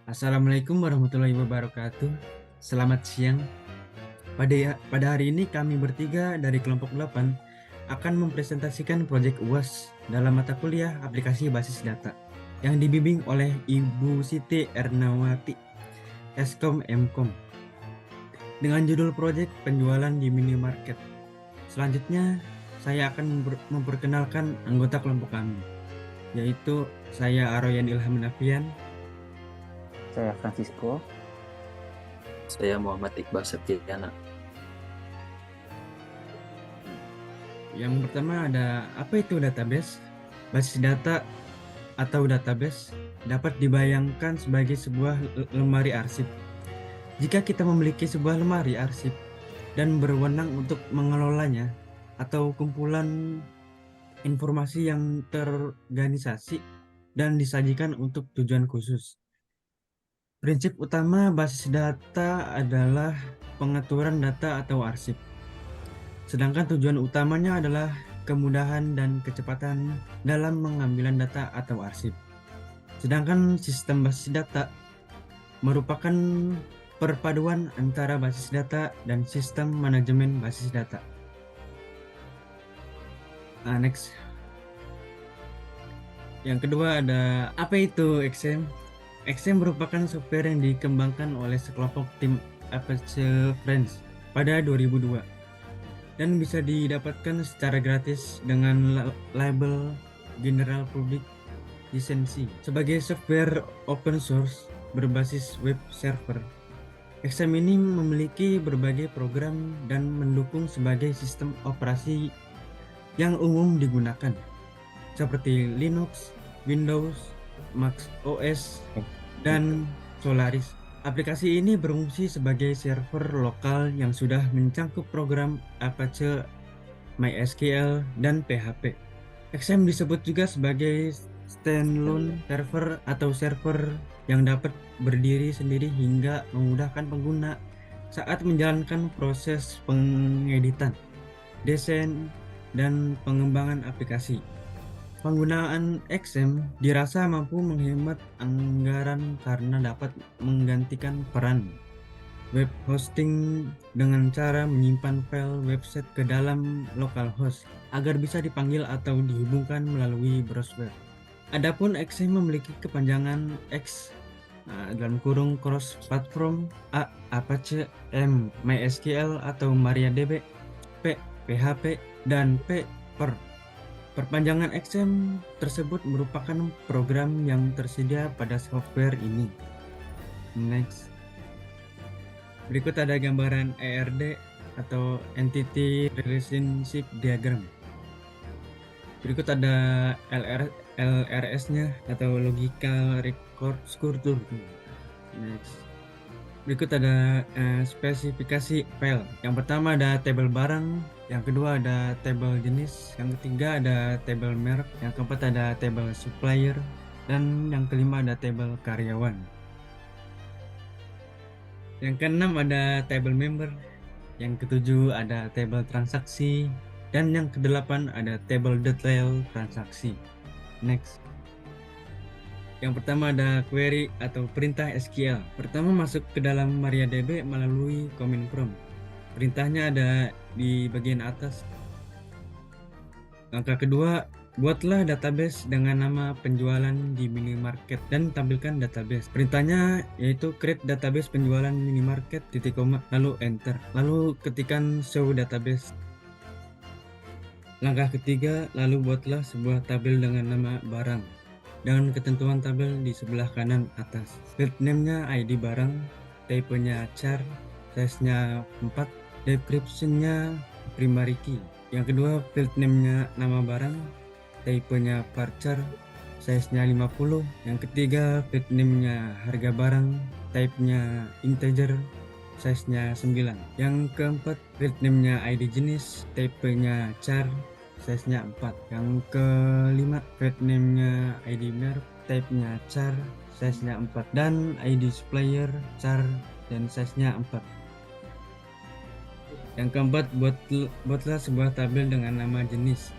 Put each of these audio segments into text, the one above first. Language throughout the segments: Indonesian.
Assalamualaikum warahmatullahi wabarakatuh. Selamat siang. Pada hari ini kami bertiga dari kelompok 8 akan mempresentasikan proyek UAS dalam mata kuliah aplikasi basis data yang dibimbing oleh Ibu Siti Ernawati, Eskom Mkom, dengan judul proyek penjualan di minimarket. Selanjutnya, saya akan memperkenalkan anggota kelompok kami, yaitu saya Aroyan Ilham Nafian. Saya Francisco. Saya Muhammad Iqbal Septiana. Yang pertama ada apa itu database? Basis data atau database dapat dibayangkan sebagai sebuah lemari arsip. Jika kita memiliki sebuah lemari arsip dan berwenang untuk mengelolanya atau kumpulan informasi yang terorganisasi dan disajikan untuk tujuan khusus. Prinsip utama basis data adalah pengaturan data atau arsip. Sedangkan tujuan utamanya adalah kemudahan dan kecepatan dalam pengambilan data atau arsip. Sedangkan sistem basis data merupakan perpaduan antara basis data dan sistem manajemen basis data. Next. Yang kedua ada apa itu XM? XM merupakan software yang dikembangkan oleh sekelompok tim Apache Friends pada 2002 dan bisa didapatkan secara gratis dengan label General Public Lisensi sebagai software open source berbasis web server. XM ini memiliki berbagai program dan mendukung sebagai sistem operasi yang umum digunakan seperti Linux, Windows, Mac OS, dan Solaris. Aplikasi ini berfungsi sebagai server lokal yang sudah mencangkup program Apache, MySQL, dan PHP. XM disebut juga sebagai standalone server atau server yang dapat berdiri sendiri hingga memudahkan pengguna saat menjalankan proses pengeditan, desain, dan pengembangan aplikasi. Penggunaan XM dirasa mampu menghemat anggaran karena dapat menggantikan peran web hosting dengan cara menyimpan file website ke dalam localhost agar bisa dipanggil atau dihubungkan melalui browser. Adapun XM memiliki kepanjangan X dalam kurung cross platform, A Apache, M MySQL atau MariaDB, P PHP, dan P per. Perpanjangan XM tersebut merupakan program yang tersedia pada software ini. Next. Berikut ada gambaran ERD atau Entity Relationship Diagram. Berikut ada LRS-nya atau Logical Record Structure. Next. Berikut ada spesifikasi file. Yang pertama ada tabel barang, yang kedua ada tabel jenis, yang ketiga ada tabel merek, yang keempat ada tabel supplier, dan yang kelima ada tabel karyawan. Yang keenam ada tabel member, yang ketujuh ada tabel transaksi, dan yang kedelapan ada tabel detail transaksi. Next. Yang pertama ada query atau perintah SQL. Pertama masuk ke dalam MariaDB melalui command prompt. Perintahnya ada di bagian atas. Langkah kedua, buatlah database dengan nama penjualan di minimarket dan tampilkan database. Perintahnya yaitu create database penjualan minimarket titik koma lalu enter. Lalu ketikkan show database. Langkah ketiga, lalu buatlah sebuah tabel dengan nama barang dengan ketentuan tabel di sebelah kanan atas. Field name-nya ID barang, type-nya char, size-nya 4, description-nya primary key. Yang kedua, field name-nya nama barang, type-nya varchar, size-nya 50. Yang ketiga, field name-nya harga barang, type-nya integer, size-nya 9. Yang keempat, field name-nya ID jenis, type-nya char, size-nya 4. Yang kelima, field name-nya ID merek, type-nya char, size-nya 4. Dan ID supplier, char, dan size-nya 4. Yang keempat, buatlah sebuah tabel dengan nama jenis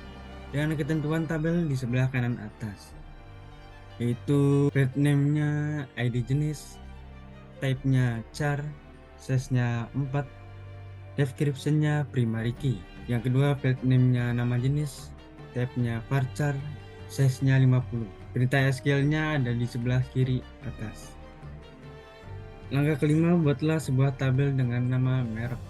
dengan ketentuan tabel di sebelah kanan atas. yaitu field name-nya ID jenis, type-nya char, size-nya 4, description-nya primary key. Yang kedua field name-nya nama jenis, type-nya varchar, size-nya 50. Perintah SQL-nya ada di sebelah kiri atas. Langkah kelima, buatlah sebuah tabel dengan nama merek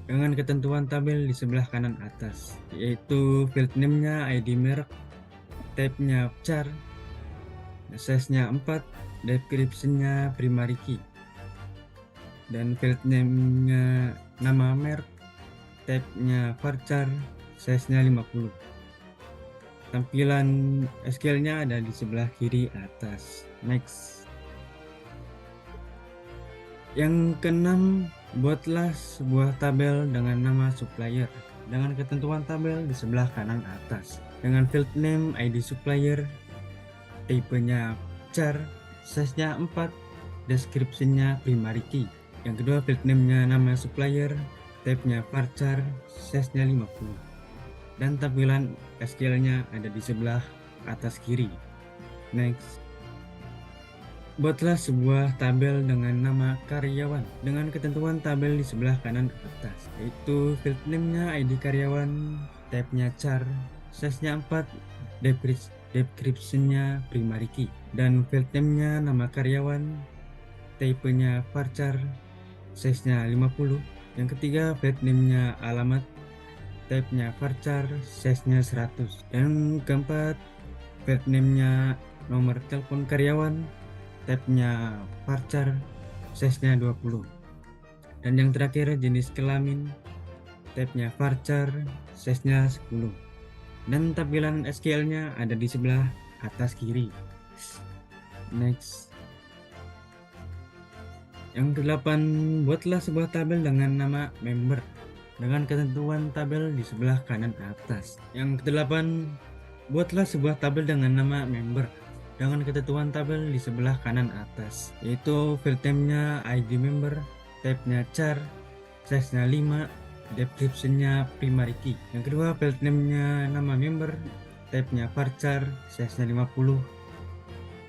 dengan ketentuan tabel di sebelah kanan atas, yaitu field name-nya ID merek, type-nya char, size-nya 4, description-nya primary key, dan field name-nya nama merek, type-nya varchar, size-nya 50. Tampilan SQL-nya ada di sebelah kiri atas. Next. Yang keenam, buatlah sebuah tabel dengan nama supplier dengan ketentuan tabel di sebelah kanan atas dengan field name ID supplier, tipenya char, size-nya 4, description-nya primary key. Yang kedua field name-nya nama supplier, type-nya varchar, size-nya 50. Dan tampilan SQL-nya ada di sebelah atas kiri. Next. Buatlah sebuah tabel dengan nama karyawan dengan ketentuan tabel di sebelah kanan atas, yaitu field name-nya ID karyawan, type-nya char, size-nya 4, description-nya primary key, dan field name-nya nama karyawan, type-nya varchar, size-nya 50. Yang ketiga field name-nya alamat, type-nya varchar, size-nya 100. Dan keempat field name-nya nomor telepon karyawan, type-nya varchar, size-nya 20. Dan yang terakhir jenis kelamin, type-nya varchar, size-nya 10. Dan tampilan SQL-nya ada di sebelah atas kiri. Next. Yang kedelapan, buatlah sebuah tabel dengan nama member dengan ketentuan tabel di sebelah kanan atas. Yang kedelapan, buatlah sebuah tabel dengan nama member dengan ketentuan tabel di sebelah kanan atas, yaitu field name-nya ID member, type-nya char, size-nya 5, description-nya primary key. Yang kedua field name-nya nama member, type-nya varchar, size-nya 50.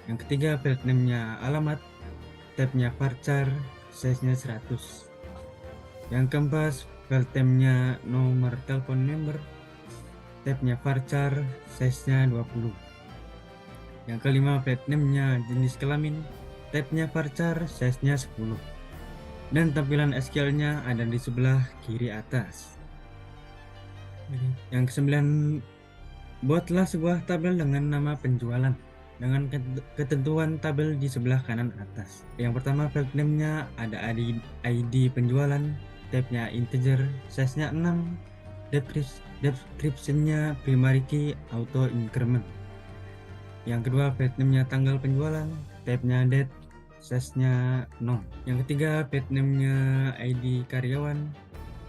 Yang ketiga field name-nya alamat, type-nya varchar, size-nya 100. Yang keempat field name-nya nomor telepon member, type-nya varchar, size-nya 20. Yang kelima field name-nya jenis kelamin, type-nya varchar, size-nya 10. Dan tampilan SQL-nya ada di sebelah kiri atas. Yang kesembilan, buatlah sebuah tabel dengan nama penjualan dengan ketentuan tabel di sebelah kanan atas. Yang pertama field name-nya ada ID penjualan, type-nya integer, size-nya 6, description-nya primary key auto increment. Yang kedua field name-nya tanggal penjualan, type-nya date, size-nya 0. Yang ketiga field name-nya ID karyawan,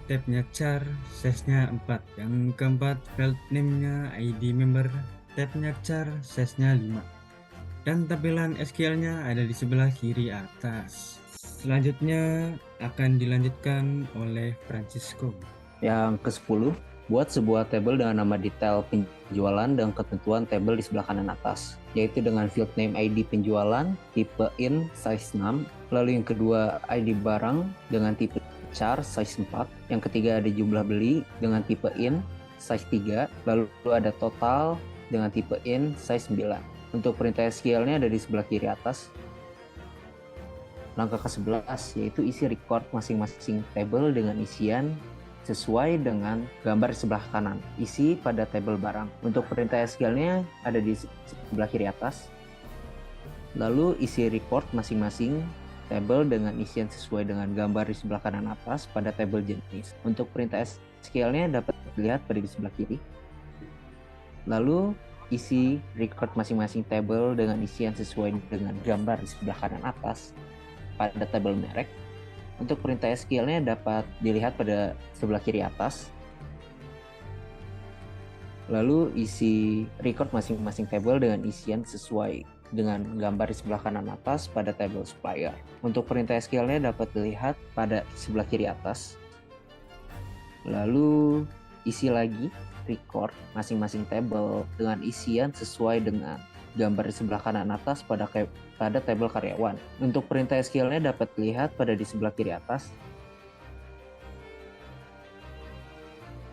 type-nya char, size-nya 4. Yang keempat field name-nya ID member, type-nya char, size-nya 5. Dan tampilan SQL-nya ada di sebelah kiri atas. Selanjutnya akan dilanjutkan oleh Francisco. Yang ke-10, buat sebuah tabel dengan nama detail penjualan dan ketentuan tabel di sebelah kanan atas, yaitu dengan field name ID penjualan, tipe in, size 6. Lalu yang kedua ID barang dengan tipe char, size 4. Yang ketiga ada jumlah beli dengan tipe in, size 3. Lalu ada total dengan tipe in, size 9. Untuk perintah SQL-nya ada di sebelah kiri atas. Langkah ke-11 yaitu isi record masing-masing tabel dengan isian sesuai dengan gambar di sebelah kanan. Isi pada tabel barang. Untuk perintah SQL-nya ada di sebelah kiri atas. Lalu isi record masing-masing tabel dengan isian sesuai dengan gambar di sebelah kanan atas pada tabel jenis. Untuk perintah SQL-nya dapat dilihat pada di sebelah kiri. Lalu isi record masing-masing tabel dengan isian sesuai dengan gambar di sebelah kanan atas pada tabel merek. Untuk perintah SQL-nya dapat dilihat pada sebelah kiri atas. Lalu isi record masing-masing tabel dengan isian sesuai dengan gambar di sebelah kanan atas pada tabel supplier. Untuk perintah SQL-nya dapat dilihat pada sebelah kiri atas. Lalu isi lagi record masing-masing tabel dengan isian sesuai dengan gambar di sebelah kanan atas pada tabel karyawan. Untuk perintah SQL-nya dapat dilihat pada di sebelah kiri atas.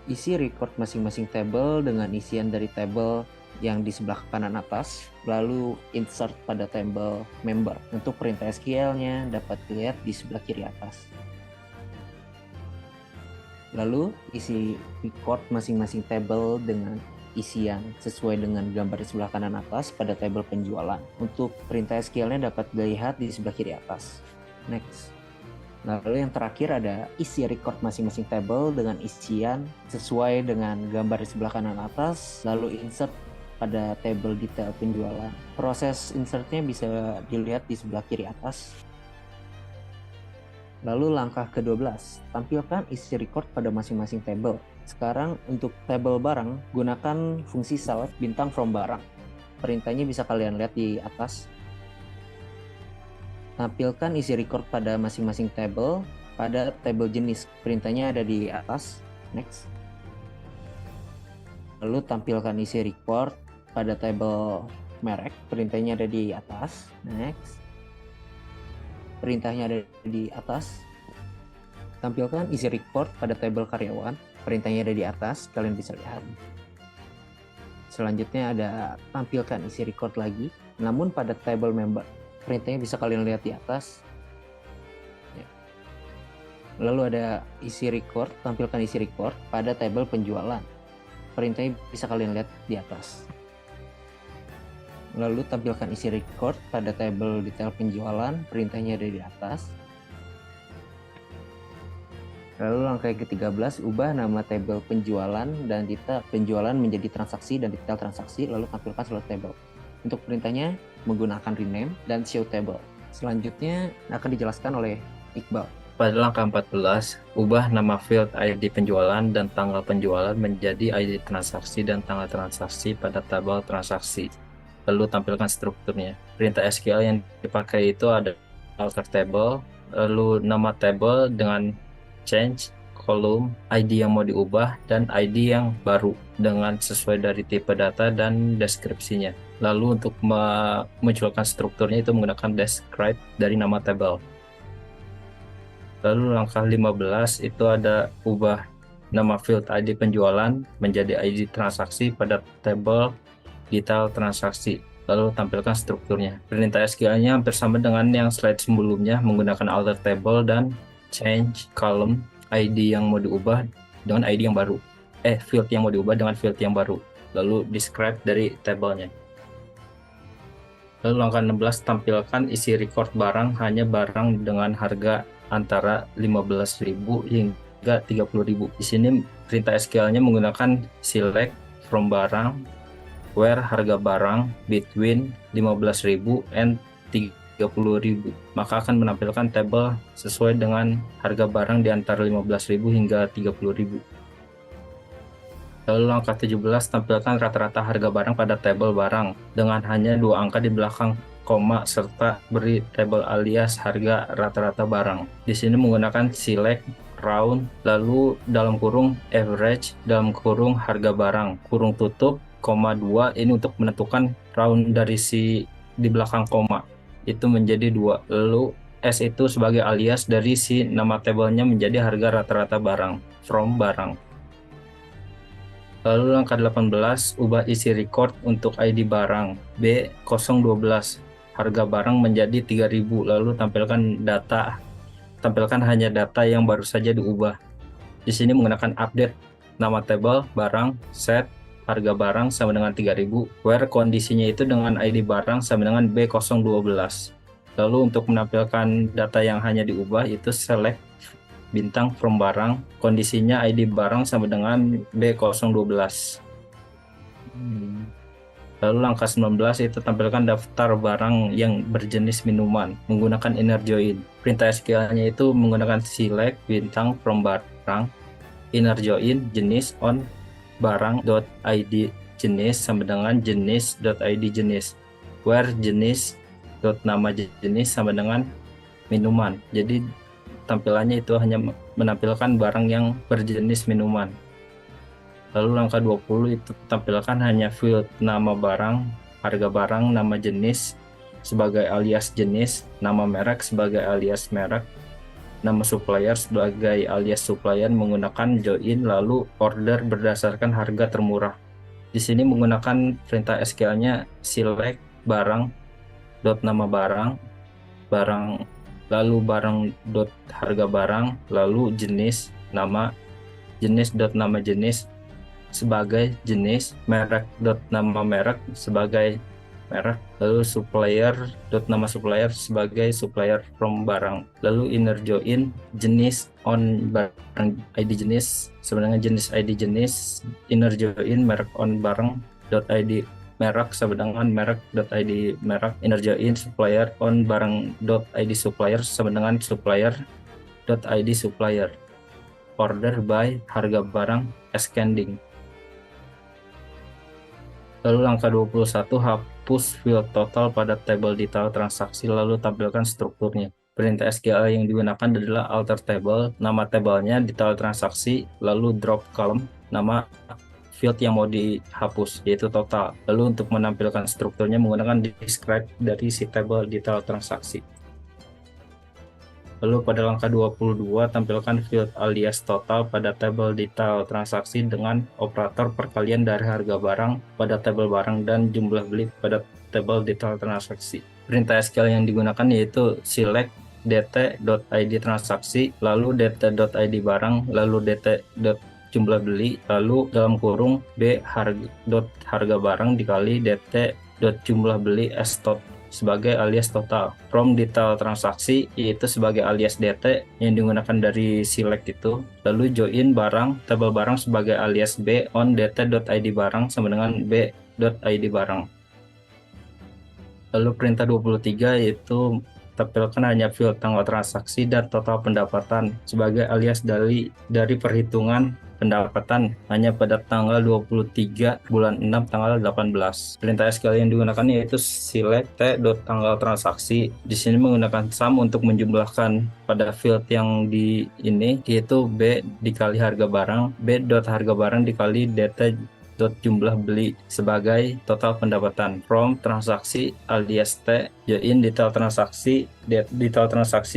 Isi record masing-masing tabel dengan isian dari tabel yang di sebelah kanan atas, lalu insert pada tabel member. Untuk perintah SQL-nya dapat dilihat di sebelah kiri atas. Lalu isi record masing-masing tabel dengan isian sesuai dengan gambar di sebelah kanan atas pada tabel penjualan. Untuk perintah SQL-nya dapat dilihat di sebelah kiri atas. Next. Lalu yang terakhir ada isi record masing-masing tabel dengan isian sesuai dengan gambar di sebelah kanan atas, lalu insert pada tabel detail penjualan. Proses insertnya bisa dilihat di sebelah kiri atas. Lalu langkah ke-12, tampilkan isi record pada masing-masing tabel. Sekarang untuk tabel barang, gunakan fungsi select bintang from barang. Perintahnya bisa kalian lihat di atas. Tampilkan isi record pada masing-masing tabel pada tabel jenis. Perintahnya ada di atas. Next. Lalu tampilkan isi record pada tabel merek. Perintahnya ada di atas. Next. Perintahnya ada di atas. Tampilkan isi record pada tabel karyawan. Perintahnya ada di atas. Kalian bisa lihat. Selanjutnya ada tampilkan isi record lagi, namun pada tabel member. Perintahnya bisa kalian lihat di atas. Ya. Lalu ada isi record, tampilkan isi record pada tabel penjualan. Perintahnya bisa kalian lihat di atas. Lalu tampilkan isi record pada tabel detail penjualan. Perintahnya ada di atas. Lalu langkah ke-13, ubah nama tabel penjualan dan detail penjualan menjadi transaksi dan detail transaksi, lalu tampilkan seluruh tabel. Untuk perintahnya menggunakan rename dan show table. Selanjutnya akan dijelaskan oleh Iqbal. Pada langkah 14, ubah nama field ID penjualan dan tanggal penjualan menjadi ID transaksi dan tanggal transaksi pada tabel transaksi. Lalu tampilkan strukturnya. Perintah SQL yang dipakai itu ada alter table, lalu nama table dengan change, kolom, ID yang mau diubah, dan ID yang baru dengan sesuai dari tipe data dan deskripsinya. Lalu untuk memunculkan strukturnya itu menggunakan describe dari nama tabel. Lalu langkah 15 itu ada ubah nama field ID penjualan menjadi ID transaksi pada tabel detail transaksi. Lalu tampilkan strukturnya. Perintah SQL-nya hampir sama dengan yang slide sebelumnya, menggunakan alter table dan change column ID yang mau diubah dengan ID yang baru. Field yang mau diubah dengan field yang baru. Lalu describe dari tabelnya. Lalu langkah 16, tampilkan isi record barang hanya barang dengan harga antara 15.000 hingga 30.000. Di sini perintah SQL-nya menggunakan select from barang where harga barang between 15.000 and 30.000. Maka akan menampilkan tabel sesuai dengan harga barang di antara 15.000 hingga 30.000. Lalu langkah 17, tampilkan rata-rata harga barang pada tabel barang dengan hanya 2 angka di belakang koma serta beri tabel alias harga rata-rata barang. Di sini menggunakan select round, lalu dalam kurung average, dalam kurung harga barang, kurung tutup, koma 2, ini untuk menentukan round dari si di belakang koma itu menjadi 2. Lalu S itu sebagai alias dari si nama tabelnya menjadi harga rata-rata barang from barang. Lalu langkah 18, ubah isi record untuk ID barang B012, harga barang menjadi 3.000, lalu tampilkan hanya data yang baru saja diubah. Di sini menggunakan update nama tabel barang, set harga barang sama dengan 3.000, where kondisinya itu dengan ID barang sama dengan B012. Lalu untuk menampilkan data yang hanya diubah itu select bintang from barang, kondisinya ID barang sama dengan B012. Lalu langkah 19 itu tampilkan daftar barang yang berjenis minuman menggunakan inner join. Perintah SQL-nya itu menggunakan select bintang from barang, inner join jenis on barang.id jenis sama dengan jenis.id jenis, where jenis nama jenis sama dengan minuman. Jadi tampilannya itu hanya menampilkan barang yang berjenis minuman. Lalu langkah 20 itu tampilkan hanya field nama barang harga barang, nama jenis sebagai alias jenis, nama merek sebagai alias merek, nama supplier sebagai alias supplier menggunakan join, lalu order berdasarkan harga termurah. Di sini menggunakan perintah SQL-nya select barang dot nama barang, lalu barang dot harga barang, lalu jenis nama jenis dot nama jenis sebagai jenis, merek dot nama merek sebagai merek, lalu supplier dot nama supplier sebagai supplier from barang, lalu inner join jenis on barang ID jenis sama dengan jenis ID jenis, inner join merek on barang dot ID merek sama dengan merek dot ID merek, inner join supplier on barang dot ID supplier sama dengan supplier dot ID supplier, order by harga barang ascending. Lalu langkah 21, hapus field total pada tabel detail transaksi lalu tampilkan strukturnya. Perintah SQL yang digunakan adalah alter table, nama tabelnya detail transaksi, lalu drop column, nama field yang mau dihapus yaitu total. Lalu untuk menampilkan strukturnya menggunakan describe dari si tabel detail transaksi. Lalu pada langkah 22, tampilkan field alias total pada tabel detail transaksi dengan operator perkalian dari harga barang pada tabel barang dan jumlah beli pada tabel detail transaksi. Perintah SQL yang digunakan yaitu select dt.id transaksi, lalu dt.id barang, lalu dt.jumlah beli, lalu dalam kurung b harga barang dikali dt.jumlah beli as tot sebagai alias total, from detail transaksi yaitu sebagai alias dt yang digunakan dari select itu, lalu join barang tabel barang sebagai alias b on dt.id barang sama dengan b.id barang. Lalu perintah 23 yaitu tampilkan hanya field tanggal transaksi dan total pendapatan sebagai alias dari perhitungan pendapatan hanya pada tanggal 23 bulan 6 tanggal 18. Perintah SQL yang digunakan yaitu select tanggal transaksi. Di sini menggunakan sum untuk menjumlahkan pada field yang di ini yaitu b dikali harga barang, b.harga barang dikali dt jumlah beli sebagai total pendapatan, from transaksi alias t join detail transaksi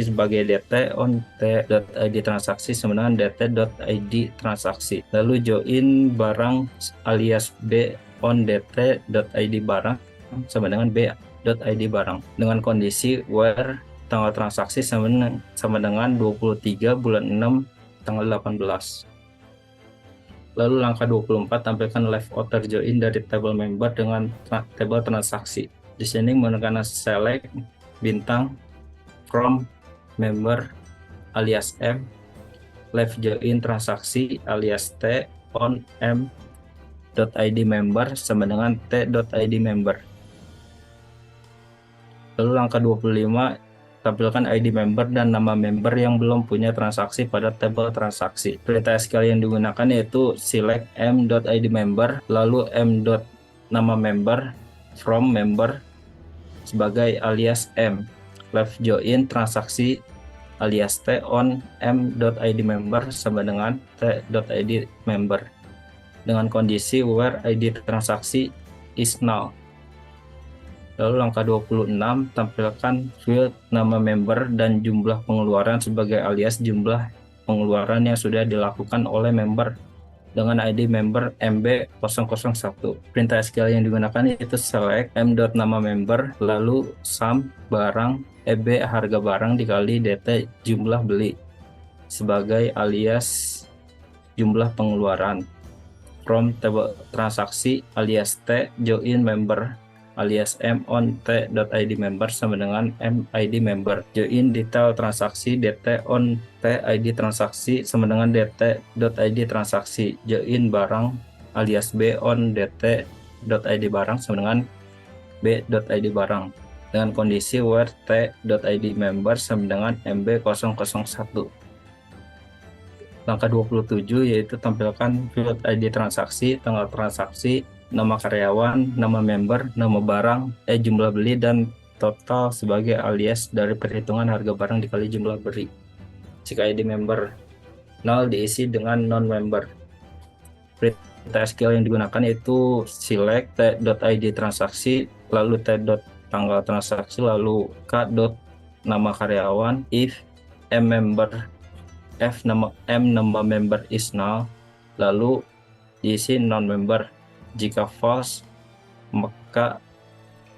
sebagai dt on t.id transaksi sama dengan dt.id transaksi, lalu join barang alias b on dt.id barang sama dengan b.id barang dengan kondisi where tanggal transaksi sama dengan 23 bulan 6 tanggal 18. Lalu langkah 24, tampilkan left outer join dari table member dengan table transaksi. Di sini menggunakan select bintang from member alias m, left join transaksi alias t on m.id member sama dengan t.id member. Lalu langkah 25, tampilkan ID member dan nama member yang belum punya transaksi pada tabel transaksi. Perintah SQL yang digunakan yaitu select m.id member, lalu m.nama member from member sebagai alias m, left join transaksi alias t on m.id member sama dengan t.id member dengan kondisi where ID transaksi is null. Lalu langkah 26, tampilkan field nama member dan jumlah pengeluaran sebagai alias jumlah pengeluaran yang sudah dilakukan oleh member dengan ID member MB001. Perintah SQL yang digunakan yaitu select m.nama member, lalu sum barang EB harga barang dikali dt jumlah beli sebagai alias jumlah pengeluaran, from table transaksi alias t join member alias m on t.id member sama dengan m.id member, join detail transaksi dt on t.id transaksi sama dengan dt.id transaksi, join barang alias b on dt.id barang sama dengan b.id barang dengan kondisi where t.id member sama dengan mb001. Langkah 27 yaitu tampilkan field ID transaksi, tanggal transaksi, nama karyawan, nama member, nama barang, jumlah beli, dan total sebagai alias dari perhitungan harga barang dikali jumlah beli. Jika ID member null diisi dengan non-member. perintah SQL yang digunakan yaitu select t.id transaksi, lalu t.tanggal transaksi, lalu k.nama karyawan, if m nama member is null, lalu diisi non member. Jika false maka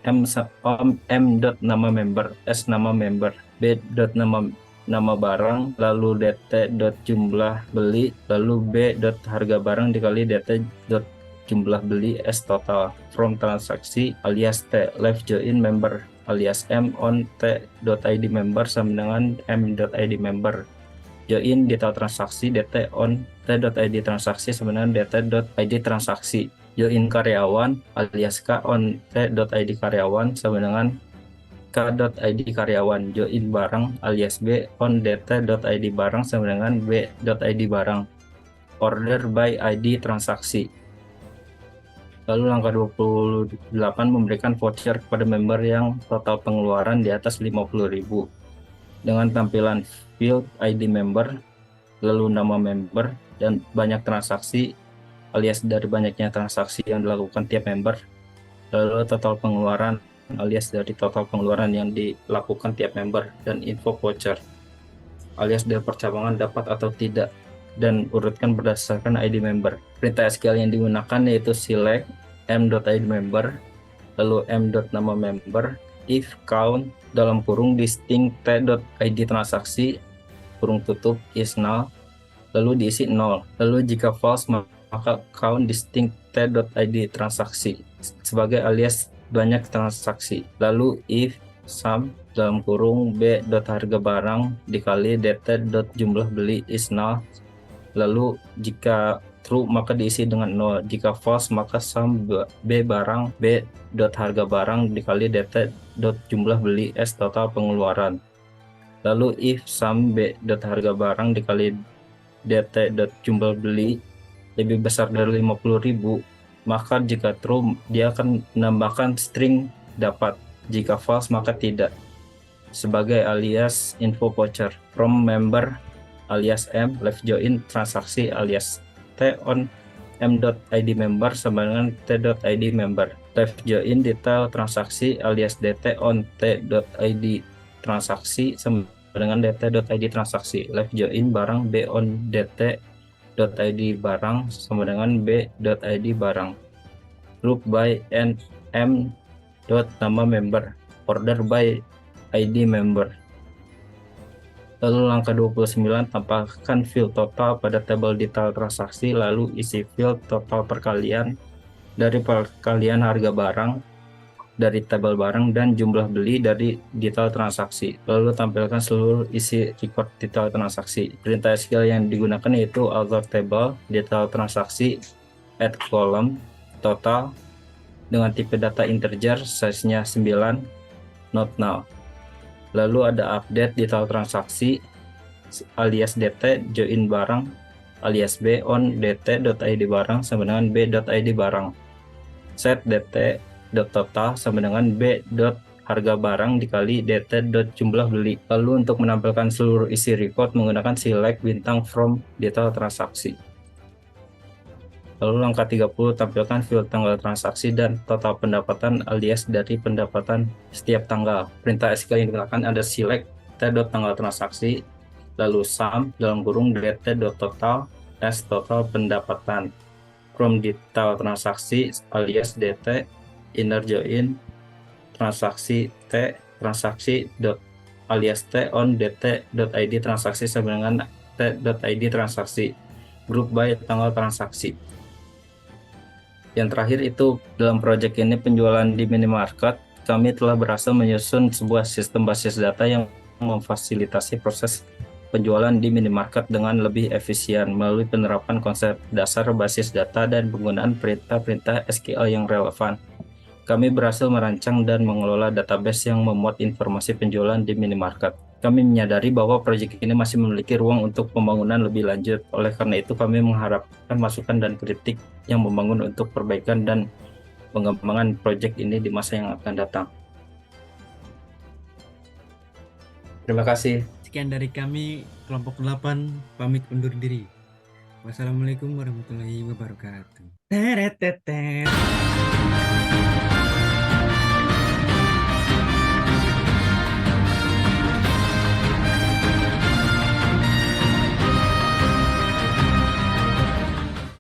m.nama member, s nama member, b.nama barang, lalu dt jumlah beli, lalu b.harga barang dikali dt jumlah beli s total from transaksi alias t left join member alias m on t.id member sama dengan m.id member. Join detail transaksi dt on t.id transaksi sama dengan dt.id transaksi. Join karyawan alias k on t.id karyawan sama dengan k.id karyawan. Join barang alias b on dt.id barang sama dengan b.id barang. Order by id transaksi. Lalu langkah 28 memberikan voucher kepada member yang total pengeluaran di atas 50.000 dengan tampilan field ID member, lalu nama member, dan banyak transaksi alias dari banyaknya transaksi yang dilakukan tiap member, lalu total pengeluaran alias dari total pengeluaran yang dilakukan tiap member, dan info voucher alias dari percabangan dapat atau tidak, dan urutkan berdasarkan ID member. Perintah SQL yang digunakan yaitu select m.id member, lalu m.nama member, if count dalam kurung distinct t.id transaksi kurung tutup is null, lalu diisi 0. Lalu jika false maka count distinct t.id transaksi sebagai alias banyak transaksi. Lalu if sum dalam kurung b.harga barang dikali dt jumlah beli is null, lalu jika true maka diisi dengan 0. Jika false maka sum b barang b.harga barang dikali dt jumlah beli s total pengeluaran. Lalu if sum b.harga barang dikali dt jumlah beli lebih besar dari 50.000, maka jika true dia akan menambahkan string dapat, jika false maka tidak, sebagai alias info voucher from member alias m left join transaksi alias t on m.id member sama dengan t.id member. Left join detail transaksi alias dt on t.id transaksi sama dengan dt.id transaksi. Left join barang b on dt.id barang sama dengan b.id barang. Group by n m nama member. Order by id member. Lalu langkah 29, tambahkan field total pada tabel detail transaksi, lalu isi field total perkalian dari perkalian harga barang dari tabel barang dan jumlah beli dari detail transaksi. Lalu tampilkan seluruh isi record detail transaksi. Perintah SQL yang digunakan yaitu alter table detail transaksi add column total dengan tipe data integer, size-nya 9, not null. Lalu ada update detail transaksi alias dt join barang alias b on dt.id barang sama dengan b.id barang. Set dt total sama dengan b.harga barang dikali dt jumlah beli. Lalu untuk menampilkan seluruh isi record menggunakan select bintang from detail transaksi. Lalu langkah 30, tampilkan field tanggal transaksi dan total pendapatan alias dari pendapatan setiap tanggal. Perintah SQL yang digunakan ada select t.tanggal transaksi, lalu sum dalam kurung dt.total s total pendapatan from detail transaksi alias dt inner join transaksi t transaksi dot alias t on dt.id transaksi sama dengan t.id transaksi. Group by tanggal transaksi. Yang terakhir itu dalam proyek ini penjualan di minimarket, kami telah berhasil menyusun sebuah sistem basis data yang memfasilitasi proses penjualan di minimarket dengan lebih efisien melalui penerapan konsep dasar basis data dan penggunaan perintah-perintah SQL yang relevan. Kami berhasil merancang dan mengelola database yang memuat informasi penjualan di minimarket. Kami menyadari bahwa proyek ini masih memiliki ruang untuk pembangunan lebih lanjut. Oleh karena itu, kami mengharapkan masukan dan kritik yang membangun untuk perbaikan dan pengembangan proyek ini di masa yang akan datang. Terima kasih. Sekian dari kami, kelompok 8 pamit undur diri. Wassalamualaikum warahmatullahi wabarakatuh. Teret, teret.